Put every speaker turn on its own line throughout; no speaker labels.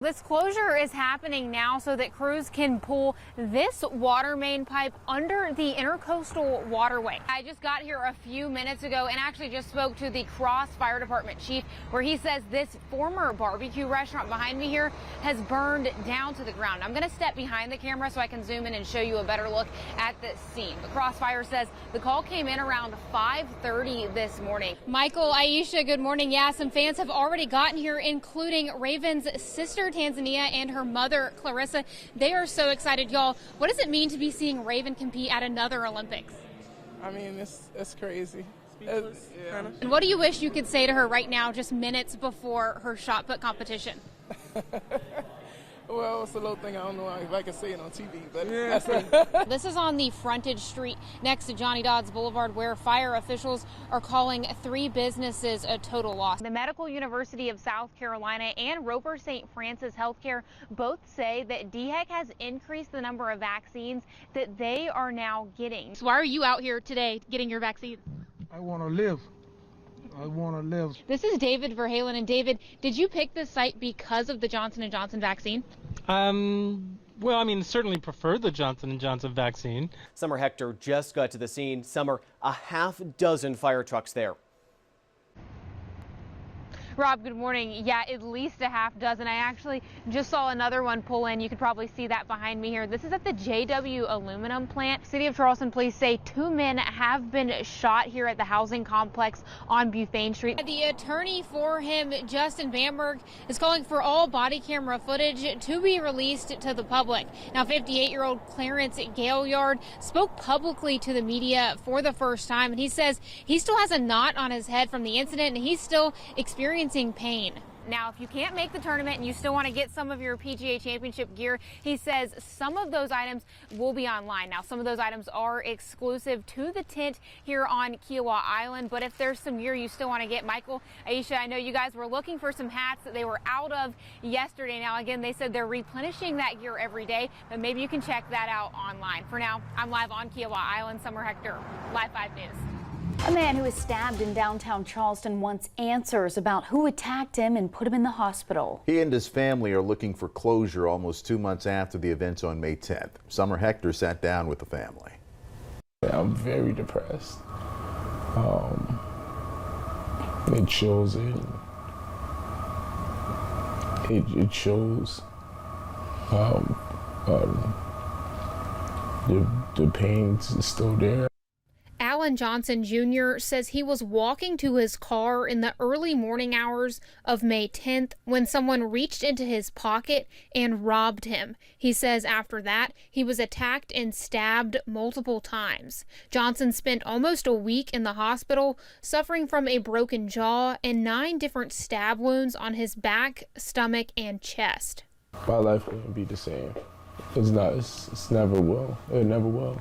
this closure is happening now so that crews can pull this water main pipe under the intercoastal waterway. I just got here a few minutes ago and actually just spoke to the Cross Fire Department chief, where he says this former barbecue restaurant behind me here has burned down to the ground. I'm going to step behind the camera so I can zoom in and show you a better look at the scene. The Cross Fire says the call came in around 5:30 this morning. Michael, Aisha, good morning. Yeah, some fans have already gotten here, including Raven's sister Tanzania and her mother Clarissa. They are so excited, y'all. What does it mean to be seeing Raven compete at another Olympics?
I mean, it's crazy.
Yeah.
And what do you wish you could say to her right now, just minutes before her shot put competition?
Well, it's a little thing I don't know if I can say it on TV, but
Yeah.
that's it.
This is on the frontage street next to Johnny Dodds Boulevard, where fire officials are calling 3 businesses a total loss. The Medical University of South Carolina and Roper St. Francis Healthcare both say that DHEC has increased the number of vaccines that they are now getting. So why are you out here today getting your vaccine?
I want to live. I want to live.
This is David Verhalen. And David, did you pick this site because of the Johnson & Johnson vaccine?
Well, I mean, certainly prefer the Johnson & Johnson vaccine.
Summer Huechtker just got to the scene. Summer, a half dozen fire trucks there.
Rob, good morning. Yeah, at least a half dozen. I actually just saw another one pull in. You could probably see that behind me here. This is at the JW aluminum plant. City of Charleston police say 2 men have been shot here at the housing complex on Bufane Street. The attorney for him, Justin Bamberg, is calling for all body camera footage to be released to the public. Now, 58-year-old Clarence Gaillard spoke publicly to the media for the first time, and he says he still has a knot on his head from the incident, and he's still experiencing pain. Now, if you can't make the tournament and you still want to get some of your PGA Championship gear, he says some of those items will be online. Now, some of those items are exclusive to the tent here on Kiowa Island, but if there's some gear you still want to get, Michael, Aisha, I know you guys were looking for some hats that they were out of yesterday. Now, again, they said they're replenishing that gear every day, but maybe you can check that out online. For now, I'm live on Kiowa Island. Summer Huechtker, Live 5 News.
A man who was stabbed in downtown Charleston wants answers about who attacked him and put him in the hospital.
He and his family are looking for closure almost 2 months after the events on May 10th. Summer Huechtker sat down with the family.
I'm very depressed. It shows it. It shows the pain's still there.
Alan Johnson Jr. says he was walking to his car in the early morning hours of May 10th when someone reached into his pocket and robbed him. He says after that, he was attacked and stabbed multiple times. Johnson spent almost a week in the hospital, suffering from a broken jaw and 9 different stab wounds on his back, stomach, and chest.
My life wouldn't be the same. It's not. It's never will. It never will.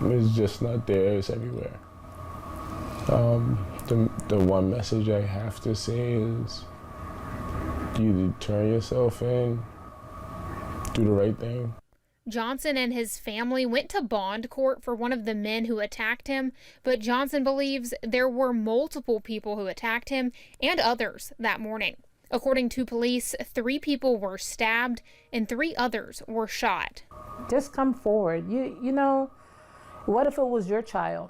It's just not there. It's everywhere. The one message I have to say is, you turn yourself in, do the right thing.
Johnson and his family went to bond court for one of the men who attacked him, but Johnson believes there were multiple people who attacked him and others that morning. According to police, 3 people were stabbed and 3 others were shot.
Just come forward. You know, what if it was your child?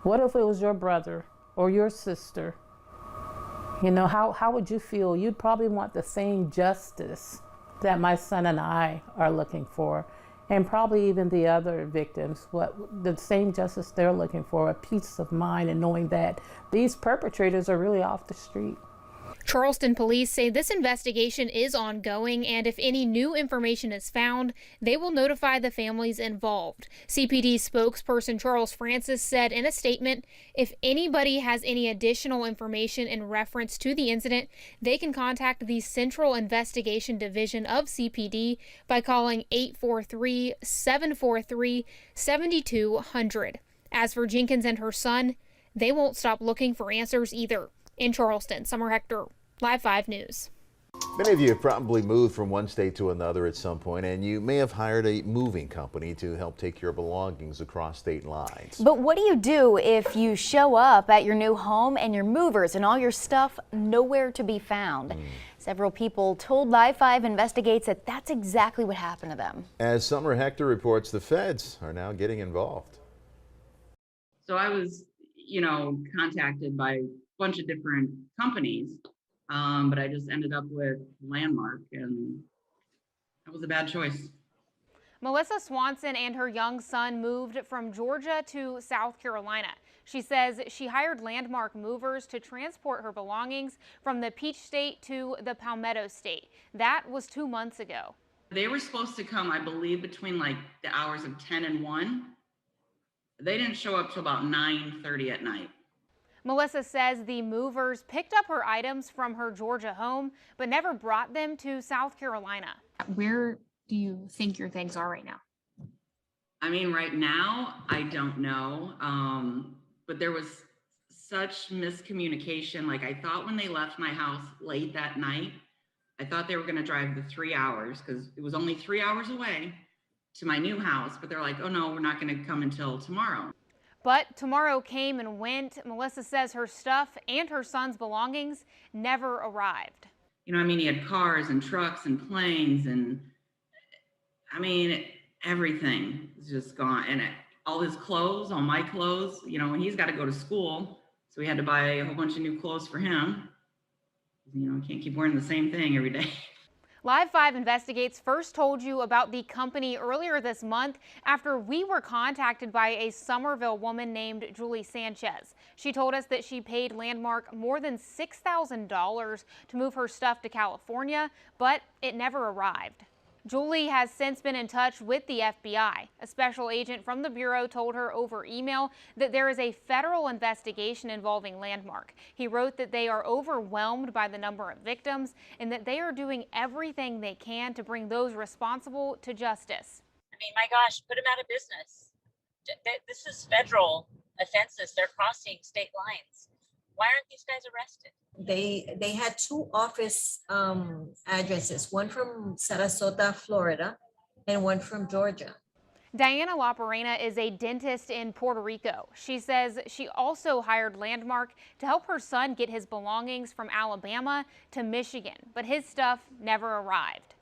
What if it was your brother or your sister? You know, how would you feel? You'd probably want the same justice that my son and I are looking for, and probably even the other victims, the same justice they're looking for, a peace of mind and knowing that these perpetrators are really off the street.
Charleston police say this investigation is ongoing, and if any new information is found, they will notify the families involved. CPD spokesperson Charles Francis said in a statement, if anybody has any additional information in reference to the incident, they can contact the Central Investigation Division of CPD by calling 843-743-7200. As for Jenkins and her son, they won't stop looking for answers either. In Charleston, Summer Huechtker, Live 5 News.
Many of you have probably moved from one state to another at some point, and you may have hired a moving company to help take your belongings across state lines.
But what do you do if you show up at your new home and your movers and all your stuff nowhere to be found? Several people told Live 5 investigates that that's exactly what happened to them.
As Summer Huechtker reports, the feds are now getting involved.
So I was, contacted by a bunch of different companies, but I just ended up with Landmark, and that was a bad choice.
Melissa Swanson and her young son moved from Georgia to South Carolina. She says she hired Landmark movers to transport her belongings from the Peach State to the Palmetto State. That was 2 months ago.
They were supposed to come, I believe, between like the hours of 10 and 1. They didn't show up till about 9:30 at night.
Melissa says the movers picked up her items from her Georgia home, but never brought them to South Carolina. Where do you think your things are right now?
I mean, right now, I don't know. But there was such miscommunication. Like, I thought when they left my house late that night, I thought they were going to drive the 3 hours, because it was only 3 hours away to my new house. But they're like, oh no, we're not going to come until tomorrow.
But tomorrow came and went. Melissa says her stuff and her son's belongings never arrived.
He had cars and trucks and planes, and everything is just gone. And all his clothes, all my clothes, and he's got to go to school. So we had to buy a whole bunch of new clothes for him. Can't keep wearing the same thing every day.
Live 5 Investigates first told you about the company earlier this month after we were contacted by a Somerville woman named Julie Sanchez. She told us that she paid Landmark more than $6,000 to move her stuff to California, but it never arrived. Julie has since been in touch with the FBI. A special agent from the Bureau told her over email that there is a federal investigation involving Landmark. He wrote that they are overwhelmed by the number of victims and that they are doing everything they can to bring those responsible to justice.
My gosh, put them out of business. This is federal offenses. They're crossing state lines. Why aren't these guys arrested?
They had 2 office addresses, one from Sarasota, Florida, and one from Georgia.
Diana Laparena is a dentist in Puerto Rico. She says she also hired Landmark to help her son get his belongings from Alabama to Michigan, but his stuff never arrived.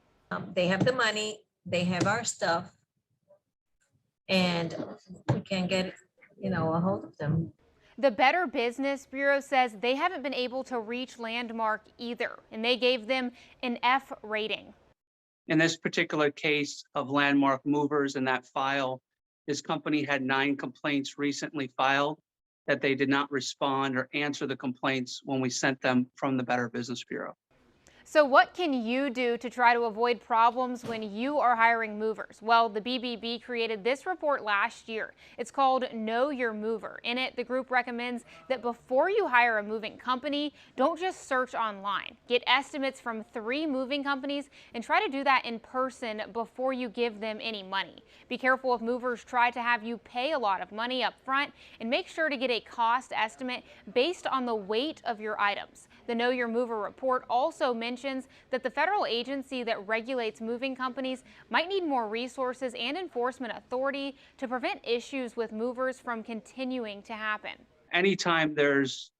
They have the money, they have our stuff, and we can't get, a hold of them.
The Better Business Bureau says they haven't been able to reach Landmark either, and they gave them an F rating.
In this particular case of Landmark Movers in that file, this company had 9 complaints recently filed that they did not respond or answer the complaints when we sent them from the Better Business Bureau.
So what can you do to try to avoid problems when you are hiring movers? Well, the BBB created this report last year. It's called Know Your Mover. In it, the group recommends that before you hire a moving company, don't just search online. Get estimates from 3 moving companies and try to do that in person before you give them any money. Be careful if movers try to have you pay a lot of money up front, and make sure to get a cost estimate based on the weight of your items. The Know Your Mover report also mentions that the federal agency that regulates moving companies might need more resources and enforcement authority to prevent issues with movers from continuing to happen.
Anytime there's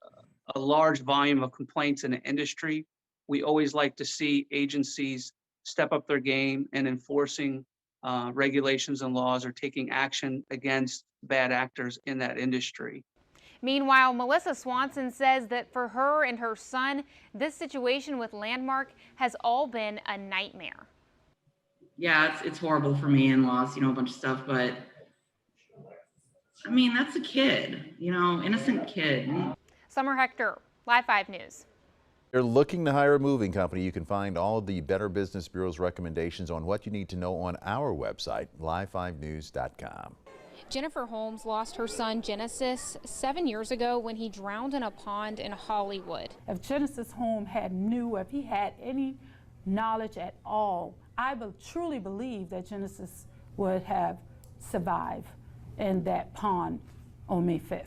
a large volume of complaints in the industry, we always like to see agencies step up their game in enforcing regulations and laws or taking action against bad actors in that industry.
Meanwhile, Melissa Swanson says that for her and her son, this situation with Landmark has all been a nightmare.
Yeah, it's horrible for me, in-laws, a bunch of stuff, but that's a kid, innocent kid.
Summer Huechtker, Live 5 News.
If you're looking to hire a moving company, you can find all of the Better Business Bureau's recommendations on what you need to know on our website, live5news.com.
Jennifer Holmes lost her son Genesis 7 years ago when he drowned in a pond in Hollywood.
If Genesis Holmes if he had any knowledge at all, I truly believe that Genesis would have survived in that pond on May 5th.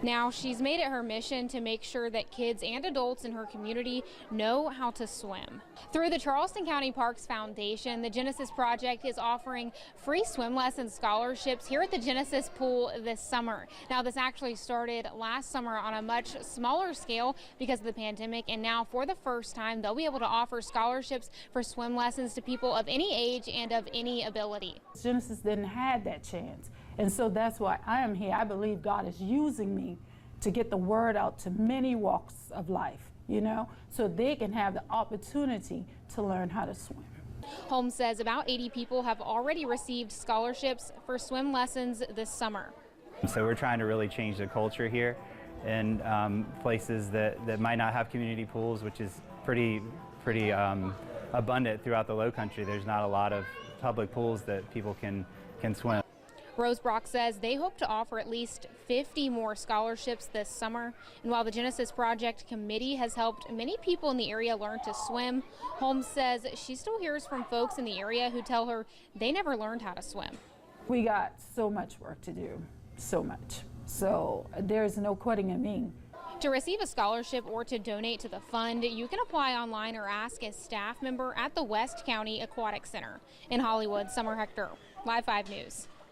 Now, she's made it her mission to make sure that kids and adults in her community know how to swim. Through the Charleston County Parks Foundation, the Genesis Project is offering free swim lesson scholarships here at the Genesis Pool this summer. Now, this actually started last summer on a much smaller scale because of the pandemic, and now for the first time, they'll be able to offer scholarships for swim lessons to people of any age and of any ability.
Genesis didn't have that chance. And so that's why I am here. I believe God is using me to get the word out to many walks of life, you know, so they can have the opportunity to learn how to swim.
Holmes says about 80 people have already received scholarships for swim lessons this summer.
So we're trying to really change the culture here in places that might not have community pools, which is pretty abundant throughout the Low Country. There's not a lot of public pools that people can swim.
Rose Brock says they hope to offer at least 50 more scholarships this summer. And while the Genesis Project Committee has helped many people in the area learn to swim, Holmes says she still hears from folks in the area who tell her they never learned how to swim.
We got so much work to do, so much. So there's no quitting in me.
To receive a scholarship or to donate to the fund, you can apply online or ask a staff member at the West County Aquatic Center. In Hollywood, Summer Huechtker, Live 5 News.